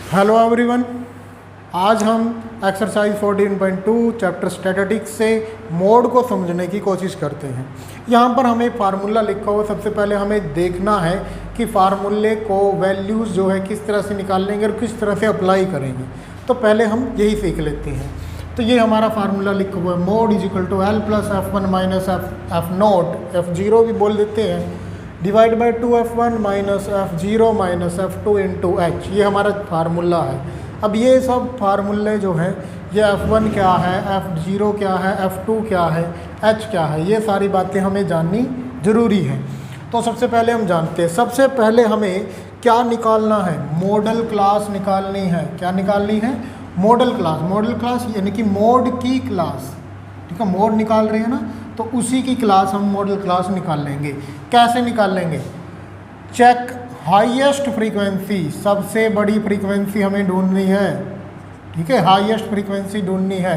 Hello everyone, आज हम exercise 14.2 chapter statistics से मोड को समझने की कोशिश करते हैं। यहाँ पर हमें फार्मूला लिखा हुआ, सबसे पहले हमें देखना है कि फार्मूले को वैल्यूज़ जो है किस तरह से निकालेंगे और किस तरह से अप्लाई करेंगे। तो पहले हम यही सीख लेते हैं। तो ये हमारा फार्मूला लिखा हुआ है, mode is equal to L plus F1 minus F naught, F0 भी बोल देते हैं, divide by 2F1 minus F0 minus F2 into H। ये हमारा फार्मूला है। अब ये सब फार्मूले जो हैं, ये F1 क्या है, F0 क्या है, F2 क्या है, H क्या है, ये सारी बातें हमें जाननी ज़रूरी है। तो सबसे पहले हम जानते हैं, सबसे पहले हमें क्या निकालना है, मॉडल क्लास निकालनी है। क्या निकालनी है? Model class. मॉडल क्लास यानी कि मोड की क्लास, ठीक है, मोड निकाल रहे हैं ना, तो उसी की क्लास हम मॉडल क्लास निकाल लेंगे। कैसे निकाल लेंगे? चेक हाईएस्ट फ्रीक्वेंसी, सबसे बड़ी फ्रीक्वेंसी हमें ढूंढनी है, ठीक है, हाईएस्ट फ्रीक्वेंसी ढूंढनी है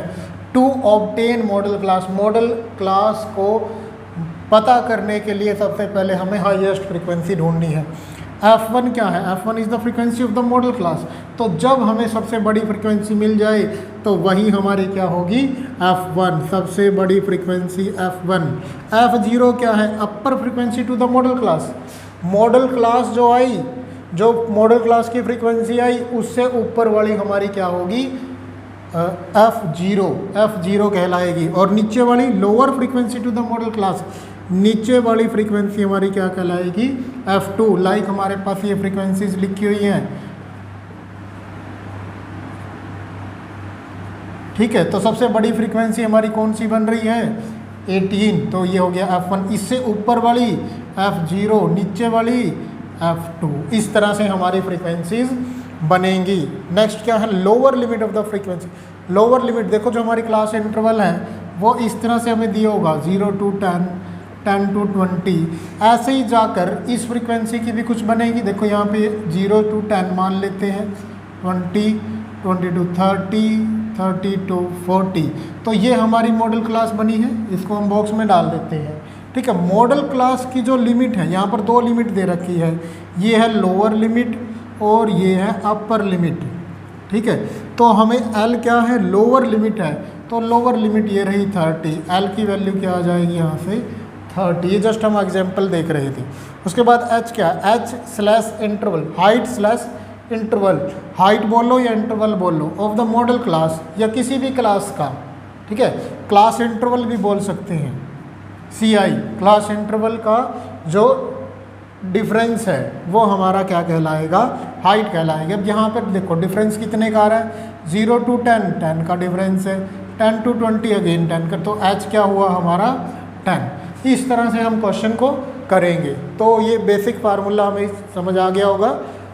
to obtain modal class. Modal class को पता करने के लिए सबसे पहले हमें हाईएस्ट फ्रीक्वेंसी ढूंढनी है। F1 क्या है? F1 is the frequency of the modal class. तो जब हमें सबसे बड़ी फ्रीक्वेंसी मिल जाए तो वही हमारी क्या होगी? F1, सबसे बड़ी फ्रीक्वेंसी F1। F0 क्या है? Upper frequency to the modal class. Modal class जो आई, जो मॉडल क्लास की फ्रीक्वेंसी आई, उससे ऊपर वाली हमारी क्या होगी? F0 कहलाएगी। और नीचे वाली lower frequency to the modal class, नीचे वाली फ्रीक्वेंसी हमारी क्या कहलाएगी? F2। लाइक हमारे पास ये फ्रीक्वेंसीज लिखी हुई हैं, ठीक है। तो सबसे बड़ी फ्रीक्वेंसी हमारी कौन सी बन रही है? 18। तो ये हो गया F1। इससे ऊपर वाली F0, नीचे वाली F2। इस तरह से हमारी फ्रीक्वेंसीज बनेंगी। नेक्स्ट क्या है? Lower limit of the frequency. Lower limit देखो, जो हमारी क्लास इंटरवल है वो इस तरह से हमें दिया होगा, 0 to 10, 10 to 20। ऐसे ही जाकर इस फ्रीक्वेंसी की भी कुछ बनेगी। देखो यहाँ पे 0 to 10 मान लेते हैं, 20, 20 to 30, 30 to 40। तो ये हमारी मॉडल क्लास बनी है। इसको हम बॉक्स में डाल देते हैं, ठीक है। मॉडल क्लास की जो लिमिट है, यहाँ पर दो लिमिट दे रखी है, ये है लोअर लिमिट और ये है अपर लिमिट, ठीक है। तो हमें L क्या है? लोअर लिमिट है। तो लोअर लिमिट ये रही 30। L की वैल्यू क्या आ जाएगी यहाँ से? 30। ये जस्ट हम एग्जाम्पल देख रहे थे। उसके बाद H क्या? H slash interval, height slash interval, height बोलो या इंटरवल बोलो, ऑफ द मॉडल क्लास या किसी भी क्लास का, ठीक है। क्लास इंटरवल भी बोल सकते हैं, CI, क्लास इंटरवल का जो डिफरेंस है वो हमारा क्या कहलाएगा? हाइट कहलाएगा। अब यहाँ पर देखो डिफरेंस कितने का आ रहा है? 0 to 10, 10 का डिफरेंस है, 10 to 20 अगेन 10 का। तो H क्या हुआ हमारा? 10। इस तरह से हम क्वेश्चन को करेंगे। तो ये बेसिक फार्मूला हमें समझ आ गया होगा।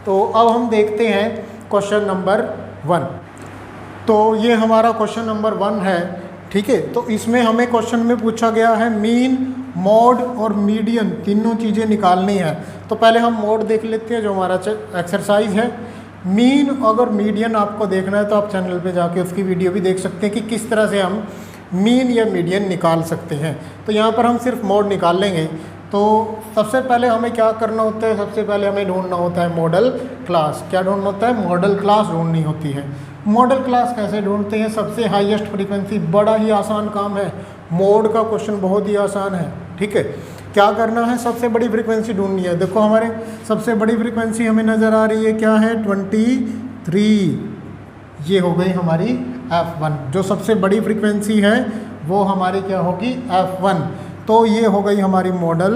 तो अब हम देखते हैं क्वेश्चन नंबर 1। तो ये हमारा क्वेश्चन नंबर 1 है, ठीक है। तो इसमें हमें क्वेश्चन में पूछा गया है मीन, मोड और मीडियन, तीनों चीज़ें निकालनी है। तो पहले हम मोड देख लेते हैं, जो हमारा एक्सरसाइज है। मीन अगर मीडियन आपको देखना है तो आप चैनल पे जाके उसकी वीडियो भी देख सकते हैं कि किस तरह से हम मीन या मीडियन निकाल सकते हैं। तो यहाँ पर हम सिर्फ मोड निकाल लेंगे। तो सबसे पहले हमें क्या करना होता है? सबसे पहले हमें ढूंढना होता है मॉडल क्लास। क्या ढूंढना होता है? मॉडल क्लास ढूंढनी होती है। मॉडल क्लास कैसे ढूंढते हैं? सबसे हाईएस्ट फ्रीक्वेंसी, बड़ा ही आसान काम है। मोड का क्वेश्चन बहुत ही आसान है, ठीक है। क्या करना है? सबसे बड़ी फ्रीक्वेंसी ढूंढनी है। देखो हमारे सबसे बड़ी फ्रीक्वेंसी हमें नज़र आ रही है, क्या है? 23। ये हो गई हमारी F1। जो सबसे बड़ी फ्रीक्वेंसी है वो हमारी क्या होगी? F1। तो ये हो गई हमारी मॉडल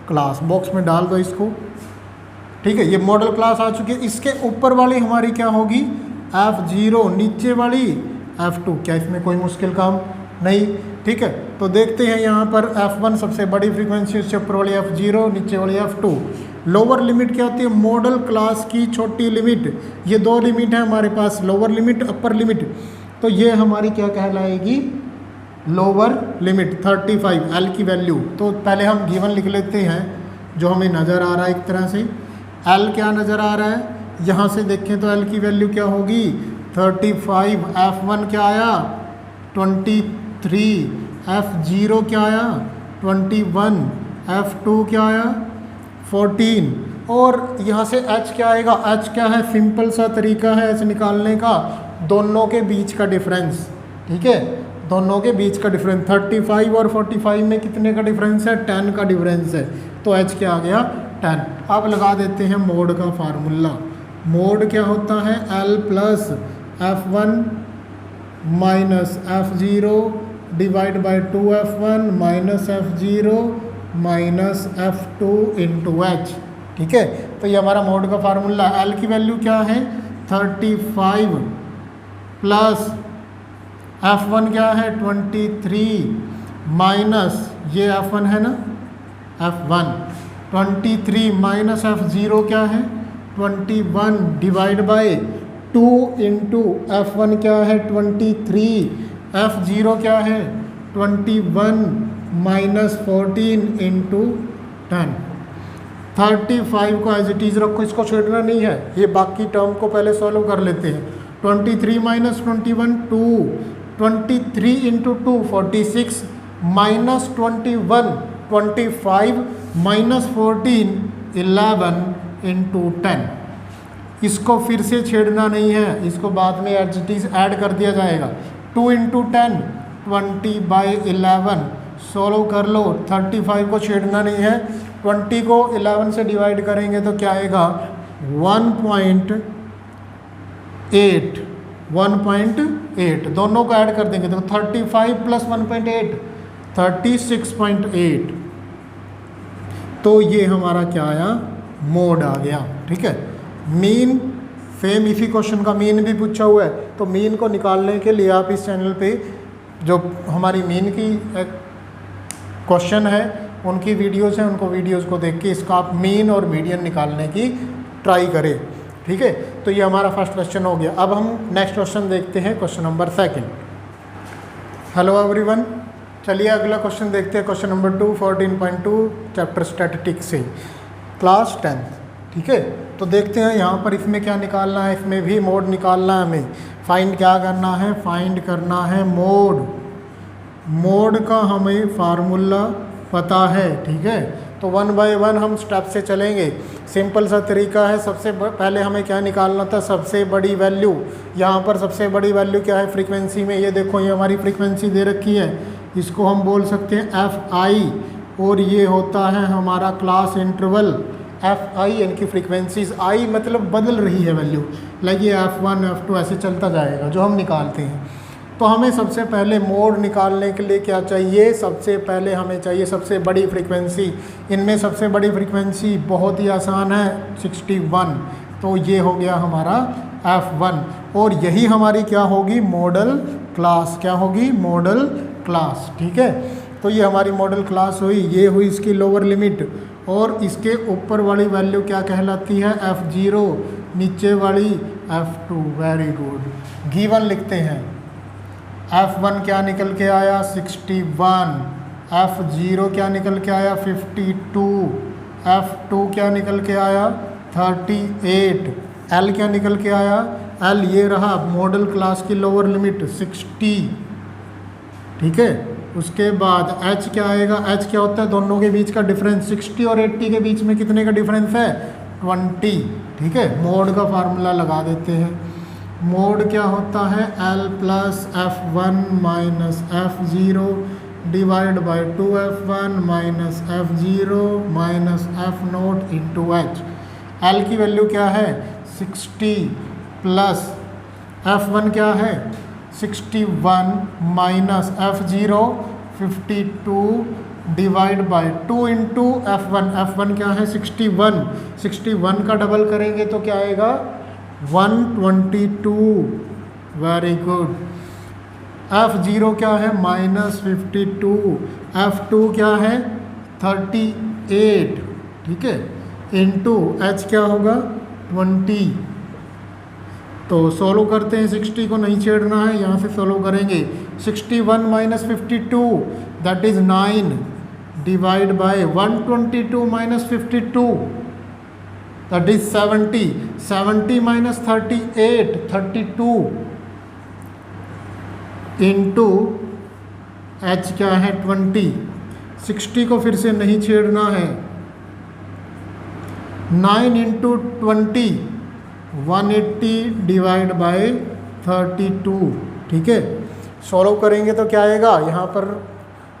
क्लास। बॉक्स में डाल दो इसको, ठीक है। ये मॉडल क्लास आ चुकी है। इसके ऊपर वाली हमारी क्या होगी? F0। नीचे वाली F2। क्या इसमें कोई मुश्किल काम नहीं, ठीक है। तो देखते हैं यहाँ पर F1 सबसे बड़ी फ्रीक्वेंसी, उससे ऊपर वाली F0, नीचे वाली F2। लोअर लिमिट क्या होती है? मॉडल क्लास की छोटी लिमिट। ये दो लिमिट है हमारे पास, लोअर लिमिट, अपर लिमिट। तो ये हमारी क्या कहलाएगी? लोअर लिमिट 35, L की वैल्यू। तो पहले हम गिवन लिख लेते हैं जो हमें नज़र आ रहा है एक तरह से। L क्या नज़र आ रहा है? यहाँ से देखें तो L की वैल्यू क्या होगी? 35। F1 क्या आया? 23। F0 क्या आया? 21। F2 क्या आया? 14। और यहाँ से h क्या आएगा, h क्या है, सिंपल सा तरीका है h निकालने का, दोनों के बीच का डिफरेंस, ठीक है, दोनों के बीच का डिफरेंस। 35 और 45 में कितने का डिफरेंस है, 10 का डिफरेंस है, तो h क्या आ गया 10। अब लगा देते हैं मोड का फार्मूला। मोड क्या होता है, L plus F1 minus F0 divide by 2F1 minus F0 minus F2 into H, ठीक है। तो ये हमारा मोड का फार्मूला। L की वैल्यू क्या है 35 प्लस F1 क्या है 23 माइनस ये F1 है ना, F1 23 माइनस F0 क्या है 21 डिवाइड बाई 2 इंटू F1 क्या है 23, F0 क्या है 21 माइनस 14 इंटू 10। 35 को एज इट इज़ रखो, इसको छेड़ना नहीं है, ये बाकी टर्म को पहले सॉल्व कर लेते हैं। 23 minus 21 2, 23 into 2 46 minus 21 25 minus 14 11 into 10। इसको फिर से छेड़ना नहीं है, इसको बाद में एज इट इज़ ऐड कर दिया जाएगा। 2 इंटू 10 20 बाई 11 सोल्व कर लो। 35 को छेड़ना नहीं है, 20 को 11 से डिवाइड करेंगे तो क्या आएगा 1.8 दोनों को ऐड कर देंगे तो 35 प्लस 1.8 36.8। तो ये हमारा क्या आया, मोड आ गया, ठीक है। मीन सेम इसी क्वेश्चन का मीन भी पूछा हुआ है, तो मीन को निकालने के लिए आप इस चैनल पे जो हमारी मीन की क्वेश्चन है उनकी वीडियोस हैं, उनको वीडियोस को देख के इसका आप मीन और मीडियन निकालने की ट्राई करें, ठीक है। तो ये हमारा फर्स्ट क्वेश्चन हो गया। अब हम नेक्स्ट क्वेश्चन देखते हैं, क्वेश्चन नंबर 2। हेलो एवरीवन, चलिए अगला क्वेश्चन देखते हैं, क्वेश्चन नंबर 2 14.2 चैप्टर स्टैटिस्टिक्स से, क्लास 10, ठीक है। तो देखते हैं यहाँ पर इसमें क्या निकालना है, इसमें भी मोड निकालना है हमें। फाइंड क्या करना है, फाइंड करना है मोड। मोड का हमें फार्मूला पता है, ठीक है। तो 1 बाय 1 हम स्टेप से चलेंगे। सिंपल सा तरीका है, सबसे पहले हमें क्या निकालना था, सबसे बड़ी वैल्यू। यहाँ पर सबसे बड़ी वैल्यू क्या है फ्रीक्वेंसी में, ये देखो ये हमारी फ्रीक्वेंसी दे रखी है, इसको हम बोल सकते हैं Fi, और ये होता है हमारा क्लास इंटरवल Fi, इनकी फ्रीक्वेंसीज आई मतलब बदल रही है वैल्यू, लाइक ये F1 F2 ऐसे चलता जाएगा जो हम निकालते हैं। तो हमें सबसे पहले मोड निकालने के लिए क्या चाहिए, सबसे पहले हमें चाहिए सबसे बड़ी फ्रीक्वेंसी। इनमें सबसे बड़ी फ्रीक्वेंसी बहुत ही आसान है 61, तो ये हो गया हमारा F1, और यही हमारी क्या होगी मॉडल क्लास, क्या होगी मॉडल क्लास, ठीक है। तो ये हमारी मॉडल क्लास हुई, ये हुई इसकी लोअर लिमिट, और इसके ऊपर वाली वैल्यू क्या कहलाती है F0, नीचे वाली F2। वेरी गुड, गिवन लिखते हैं। F1 क्या निकल के आया 61, F0 क्या निकल के आया 52, F2 क्या निकल के आया 38, L क्या निकल के आया, L ये रहा मॉडल क्लास की लोअर लिमिट 60, ठीक है। उसके बाद H क्या आएगा, H क्या होता है दोनों के बीच का डिफरेंस, 60 और 80 के बीच में कितने का डिफरेंस है 20, ठीक है। मोड का फार्मूला लगा देते हैं। मोड क्या होता है L plus F1 minus F0 divide by 2F1 minus F0 minus F0 into H। L की वैल्यू क्या है 60 प्लस F1 क्या है 61 minus F0 52 divide by 2 into F1। F1 क्या है 61 का डबल करेंगे तो क्या आएगा 122। Very good. F0 क्या है -52, F2 क्या है 38, ठीक है, इंटू H क्या होगा 20। तो सोल्व करते हैं, 60 को नहीं छेड़ना है, यहाँ से सोल्व करेंगे। 61 minus 52 that is 9 divide by 122 minus 52 that is 70। 70 minus 38 32 into H क्या है 20। 60 को फिर से नहीं छेड़ना है, 9 इंटू 20 180 डिवाइड बाय 32, ठीक है। सॉल्व करेंगे तो क्या आएगा, यहाँ पर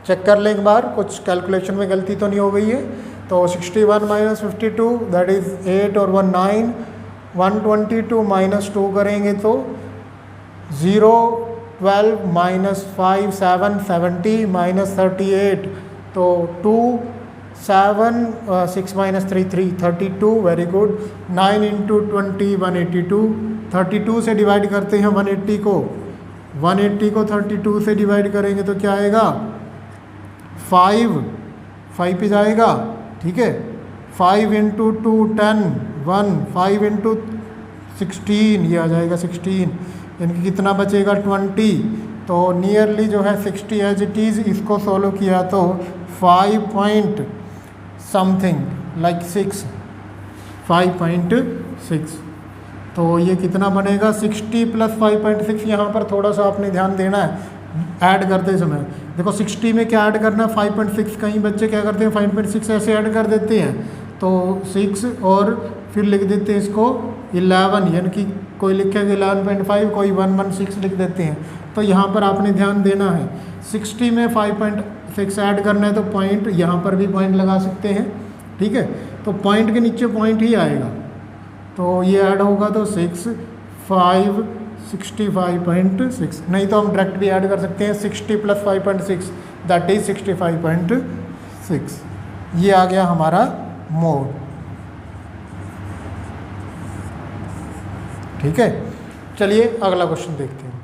चेक कर लें एक बार कुछ कैलकुलेशन में गलती तो नहीं हो गई है। तो 61 माइनस 52 दैट इज़ 8 और 1 9, 122 माइनस 2 करेंगे तो 0, 12 माइनस 5 7, 70 माइनस 38 तो 2, 7 6 माइनस 3 3, 32, वेरी गुड। 9 इंटू 20 182, 32 से डिवाइड करते हैं 180 को, 180 को 32 से डिवाइड करेंगे तो क्या आएगा 5 पे जाएगा, ठीक है। 5 इंटू 2 10, 1 5 इंटू 16 ये आ जाएगा 16, इनकी कितना बचेगा 20। तो नियरली जो है 60 एज इट इज़, इसको सोल्व किया तो 5 पॉइंट समथिंग लाइक 6, 5.6। तो ये कितना बनेगा 60 प्लस 5.6। यहाँ पर थोड़ा सा आपने ध्यान देना है ऐड करते समय। देखो 60 में क्या ऐड करना है 5.6, कई बच्चे क्या करते हैं 5.6 ऐसे ऐड कर देते हैं, तो 6 और फिर लिख देते हैं इसको 11, यानी कि कोई लिखेगा 11.5, कोई 116 लिख देते हैं। तो यहाँ पर आपने ध्यान देना है 60 में 5.6 ऐड करना है तो पॉइंट, यहाँ पर भी पॉइंट लगा सकते हैं, ठीक है। तो पॉइंट के नीचे पॉइंट ही आएगा, तो ये ऐड होगा तो 6 5 65.6, नहीं तो हम डायरेक्ट भी ऐड कर सकते हैं 60 प्लस 5.6 दैट इज 65.6। ये आ गया हमारा मोड, ठीक है। चलिए अगला क्वेश्चन देखते हैं।